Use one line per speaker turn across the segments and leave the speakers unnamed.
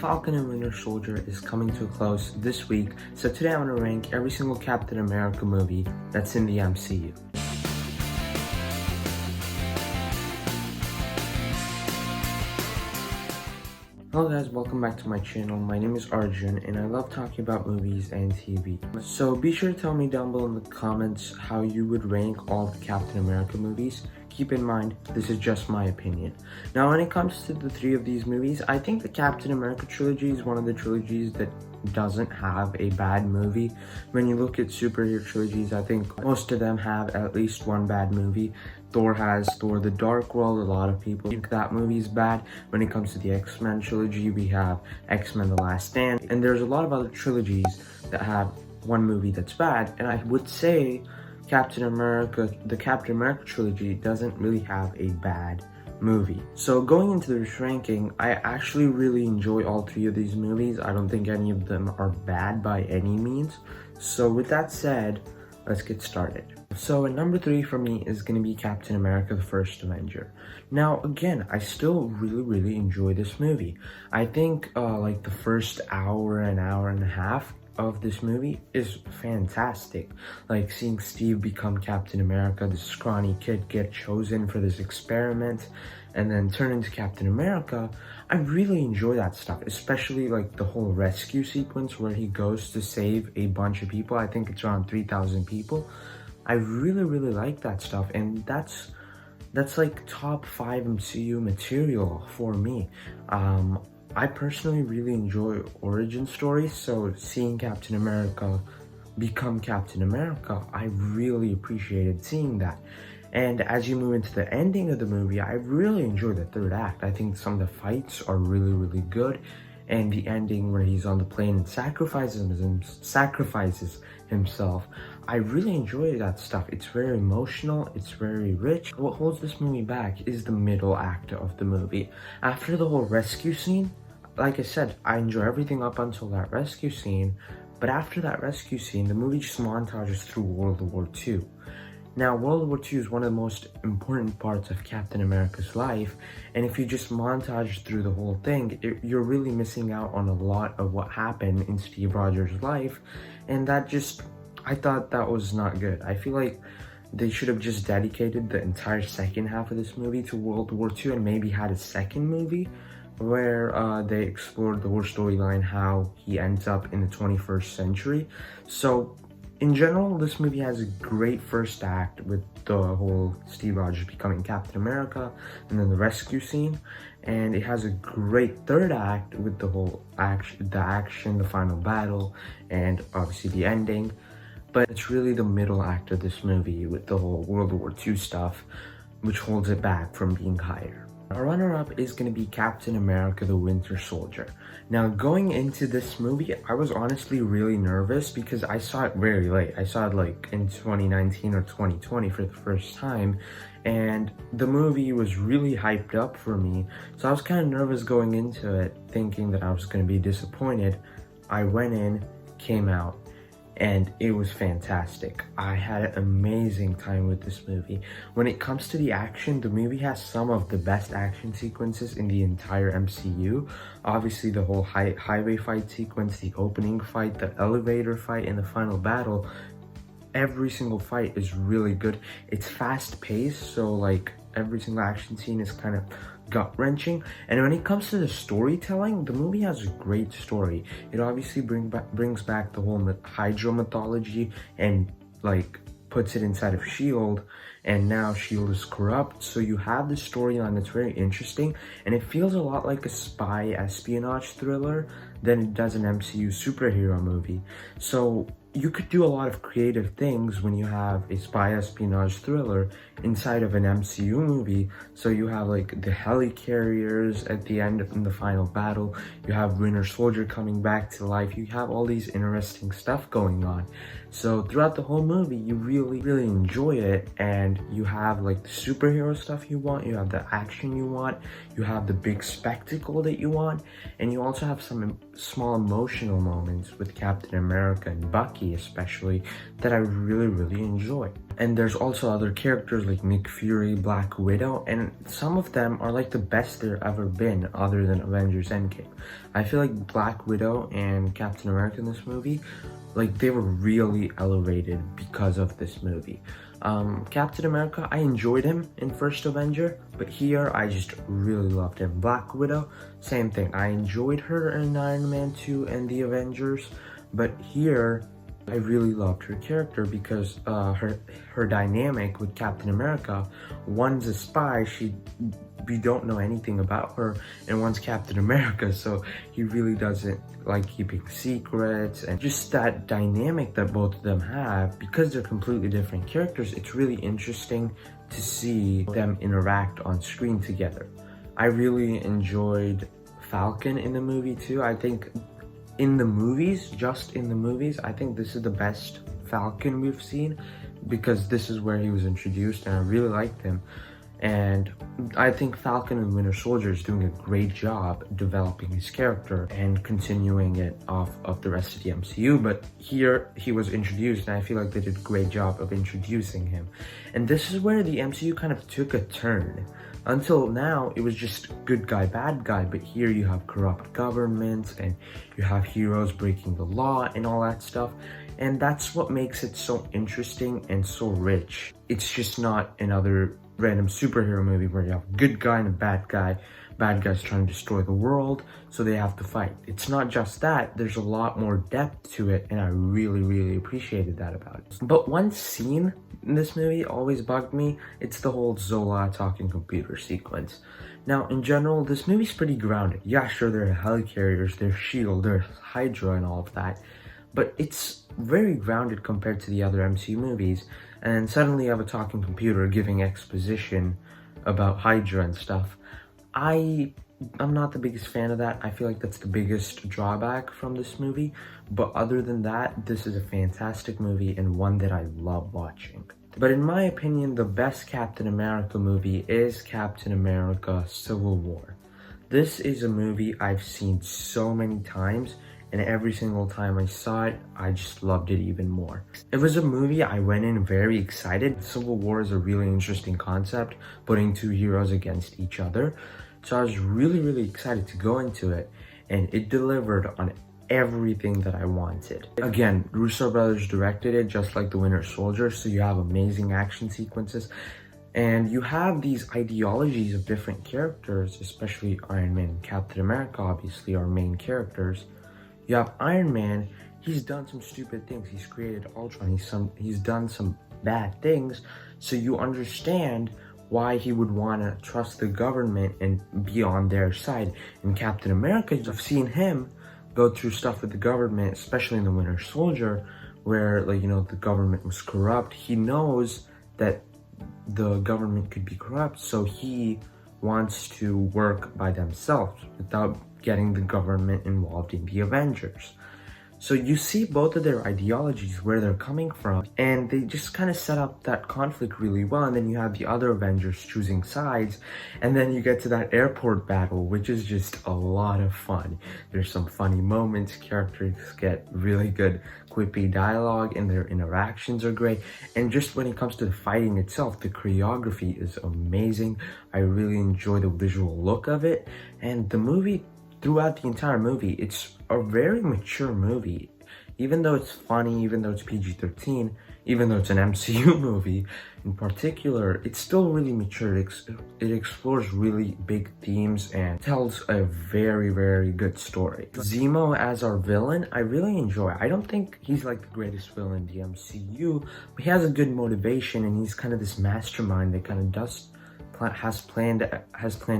Falcon and Winter Soldier is coming to a close this week, so today I'm going to rank every single Captain America movie that's in the MCU. Hello guys, welcome back to my channel. My name is Arjun and I love talking about movies and TV. So be sure to tell me down below in the comments how you would rank all the Captain America movies. Keep in mind, this is just my opinion. Now when it comes to the three of these movies, I think the Captain America trilogy is one of the trilogies that doesn't have a bad movie. When you look at superhero trilogies, I think most of them have at least one bad movie. Thor has Thor the Dark World. A lot of people think that movie is bad. When it comes to the X-Men trilogy, we have X-Men The Last Stand, and there's a lot of other trilogies that have one movie that's bad, and I would say the Captain America trilogy doesn't really have a bad movie. So going into this ranking, I actually really enjoy all three of these movies. I don't think any of them are bad by any means. So with that said, let's get started. So at number 3 for me is going to be Captain America the First Avenger. Now again, I still really enjoy this movie. I think like the first hour and a half of this movie is fantastic. Like seeing Steve become Captain America, this scrawny kid get chosen for this experiment and then turn into Captain America. I really enjoy that stuff, especially like the whole rescue sequence where he goes to save a bunch of people. I think it's around 3,000 people. I really like that stuff, and that's like top 5 MCU material for me. I personally really enjoy origin stories, so seeing Captain America become Captain America, I really appreciated seeing that. And as you move into the ending of the movie, I really enjoy the third act. I think some of the fights are really good, and the ending where he's on the plane and sacrifices himself, I really enjoy that stuff. It's very emotional, it's very rich. What holds this movie back is the middle act of the movie. After the whole rescue scene, like I said, I enjoy everything up until that rescue scene, but after that rescue scene, the movie just montages through World War II. Now, World War II is one of the most important parts of Captain America's life, and if you just montage through the whole thing, you're really missing out on a lot of what happened in Steve Rogers' life, and I thought that was not good. I feel like they should have just dedicated the entire second half of this movie to World War II and maybe had a second movie where they explored the whole storyline, how he ends up in the 21st century. So in general, this movie has a great first act with the whole Steve Rogers becoming Captain America and then the rescue scene. And it has a great third act with the whole action, the final battle, and obviously the ending. But it's really the middle act of this movie with the whole World War II stuff, which holds it back from being higher. Our runner-up is going to be Captain America the Winter Soldier. Now, going into this movie, I was honestly really nervous because I saw it very late. I saw it like in 2019 or 2020 for the first time, and the movie was really hyped up for me. So I was kind of nervous going into it, thinking that I was going to be disappointed. I went in, came out, and it was fantastic. I had an amazing time with this movie. When it comes to the action, the movie has some of the best action sequences in the entire MCU. Obviously, the whole highway fight sequence, the opening fight, the elevator fight, and the final battle. Every single fight is really good. It's fast-paced, so like every single action scene is kind of gut-wrenching. And when it comes to the storytelling, the movie has a great story. It obviously brings back the whole Hydra mythology and like puts it inside of S.H.I.E.L.D. and now S.H.I.E.L.D. is corrupt, so you have this storyline that's very interesting, and it feels a lot like a spy espionage thriller than it does an MCU superhero movie. So you could do a lot of creative things when you have a spy espionage thriller inside of an MCU movie. So you have like the helicarriers at the end in the final battle, you have Winter Soldier coming back to life, you have all these interesting stuff going on. So throughout the whole movie, you really enjoy it, and you have like the superhero stuff you want, you have the action you want, you have the big spectacle that you want, and you also have some small emotional moments with Captain America and Bucky Bucky especially, that I really enjoy. And there's also other characters like Nick Fury, Black Widow, and some of them are like the best there ever been other than Avengers Endgame. I feel like Black Widow and Captain America in this movie, like they were really elevated because of this movie. Captain America, I enjoyed him in First Avenger, but here I just really loved him. Black Widow, same thing. I enjoyed her in Iron Man 2 and the Avengers, but here I really loved her character because her dynamic with Captain America. One's a spy, we don't know anything about her, and one's Captain America, so he really doesn't like keeping secrets, and just that dynamic that both of them have, because they're completely different characters, it's really interesting to see them interact on screen together. I really enjoyed Falcon in the movie too. I think in the movies, just in the movies, I think this is the best Falcon we've seen, because this is where he was introduced and I really liked him. And I think Falcon and Winter Soldier is doing a great job developing his character and continuing it off of the rest of the MCU. But here he was introduced, and I feel like they did a great job of introducing him. And this is where the MCU kind of took a turn. Until now, it was just good guy, bad guy, but here you have corrupt governments and you have heroes breaking the law and all that stuff. And that's what makes it so interesting and so rich. It's just not another random superhero movie where you have a good guy and a bad guy. Bad guys trying to destroy the world, so they have to fight. It's not just that, there's a lot more depth to it, and I really appreciated that about it. But one scene in this movie always bugged me. It's the whole Zola talking computer sequence. Now, in general, this movie's pretty grounded. Yeah, sure, there are helicarriers, there's S.H.I.E.L.D., there's Hydra and all of that, but it's very grounded compared to the other MCU movies. And suddenly you have a talking computer giving exposition about Hydra and stuff. I'm not the biggest fan of that. I feel like that's the biggest drawback from this movie. But other than that, this is a fantastic movie and one that I love watching. But in my opinion, the best Captain America movie is Captain America Civil War. This is a movie I've seen so many times, and every single time I saw it, I just loved it even more. It was a movie I went in very excited. Civil War is a really interesting concept, putting two heroes against each other. So I was really excited to go into it, and it delivered on everything that I wanted. Again, Russo brothers directed it just like the Winter Soldier, so you have amazing action sequences. And you have these ideologies of different characters, especially Iron Man and Captain America, obviously, are main characters. You have Iron Man, he's done some stupid things. He's created Ultron, he's done some bad things, so you understand why he would want to trust the government and be on their side. In Captain America, I've seen him go through stuff with the government, especially in the Winter Soldier, where, like, you know, the government was corrupt. He knows that the government could be corrupt, so he wants to work by themselves without getting the government involved in the Avengers. So you see both of their ideologies, where they're coming from, and they just kind of set up that conflict really well. And then you have the other Avengers choosing sides, and then you get to that airport battle, which is just a lot of fun. There's some funny moments, characters get really good quippy dialogue, and their interactions are great. And just when it comes to the fighting itself, the choreography is amazing. I really enjoy the visual look of it, and the movie, throughout the entire movie, it's a very mature movie. Even though it's funny, even though it's PG-13, even though it's an MCU movie in particular, it's still really mature. It explores really big themes and tells a very good story. Zemo as our villain, I really enjoy. I don't think he's like the greatest villain in the MCU, but he has a good motivation, and he's kind of this mastermind that kind of has planned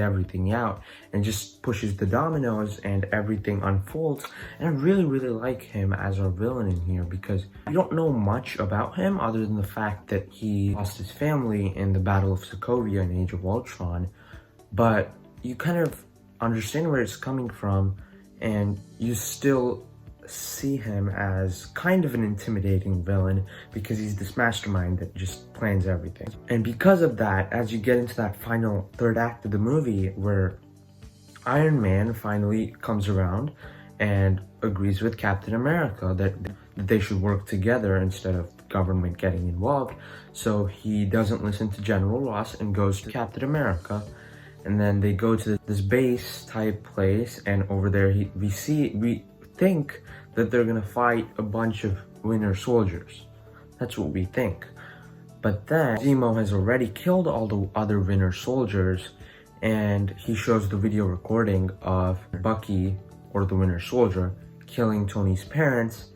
everything out and just pushes the dominoes and everything unfolds. And I really like him as our villain in here, because we don't know much about him other than the fact that he lost his family in the Battle of Sokovia in Age of Ultron, but you kind of understand where it's coming from, and you still see him as kind of an intimidating villain because he's this mastermind that just plans everything. And because of that, as you get into that final third act of the movie, where Iron Man finally comes around and agrees with Captain America that they should work together instead of government getting involved. So he doesn't listen to General Ross and goes to Captain America. And then they go to this base type place, and over there we think that they're gonna fight a bunch of Winter Soldiers. That's what we think. But then Zemo has already killed all the other Winter Soldiers, and he shows the video recording of Bucky, or the Winter Soldier, killing Tony's parents,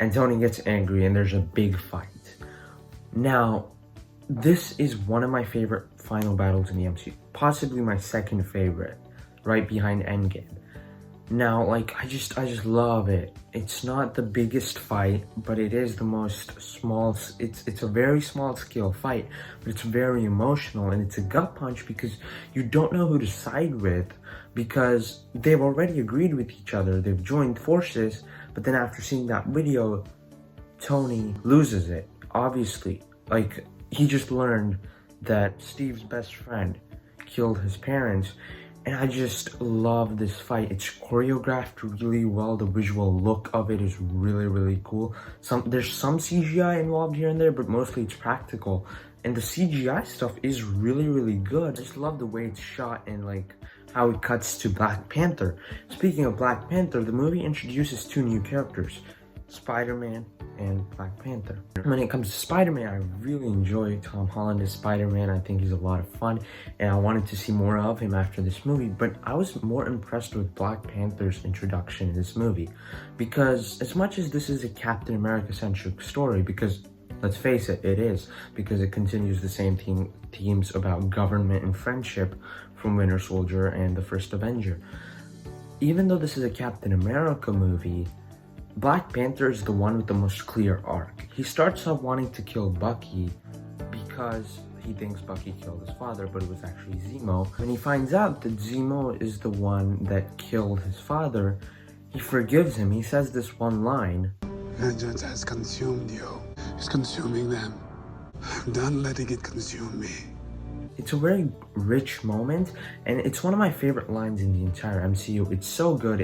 and Tony gets angry and there's a big fight. Now, this is one of my favorite final battles in the MCU, possibly my second favorite, right behind Endgame. Now, like, I just love it. It's not the biggest fight, but it is the most small, it's a very small scale fight, but it's very emotional, and it's a gut punch because you don't know who to side with, because they've already agreed with each other, they've joined forces, but then after seeing that video, Tony loses it, obviously. Like, he just learned that Steve's best friend killed his parents, and I just love this fight. It's choreographed really well. The visual look of it is really, really cool. There's some CGI involved here and there, but mostly it's practical. And the CGI stuff is really, really good. I just love the way it's shot and like how it cuts to Black Panther. Speaking of Black Panther, the movie introduces two new characters, Spider-Man and Black Panther. When it comes to Spider-Man, I really enjoy Tom Holland as Spider-Man. I think he's a lot of fun, and I wanted to see more of him after this movie, but I was more impressed with Black Panther's introduction in this movie, because as much as this is a Captain America-centric story, because let's face it, it is, because it continues the same themes about government and friendship from Winter Soldier and the first Avenger. Even though this is a Captain America movie, Black Panther is the one with the most clear arc. He starts off wanting to kill Bucky because he thinks Bucky killed his father, but it was actually Zemo. When he finds out that Zemo is the one that killed his father, he forgives him. He says this one line:
"Vengeance has consumed you. It's consuming them. I'm done letting it consume me."
It's a very rich moment, and it's one of my favorite lines in the entire MCU. It's so good.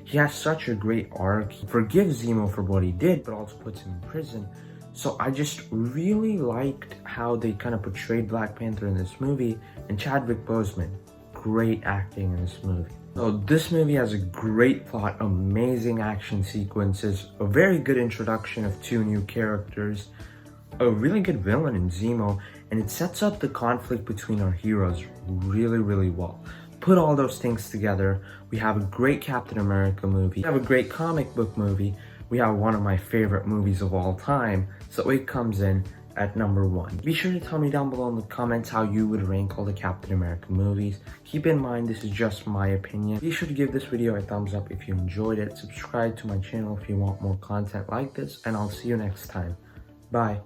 He has such a great arc. He forgives Zemo for what he did, but also puts him in prison. So I just really liked how they kind of portrayed Black Panther in this movie, and Chadwick Boseman, great acting in this movie. So this movie has a great plot, amazing action sequences, a very good introduction of two new characters, a really good villain in Zemo, and it sets up the conflict between our heroes really, really well. Put all those things together, we have a great Captain America movie, we have a great comic book movie, we have one of my favorite movies of all time, so it comes in at number 1. Be sure to tell me down below in the comments how you would rank all the Captain America movies. Keep in mind, this is just my opinion. Be sure to give this video a thumbs up if you enjoyed it, subscribe to my channel if you want more content like this, and I'll see you next time. Bye.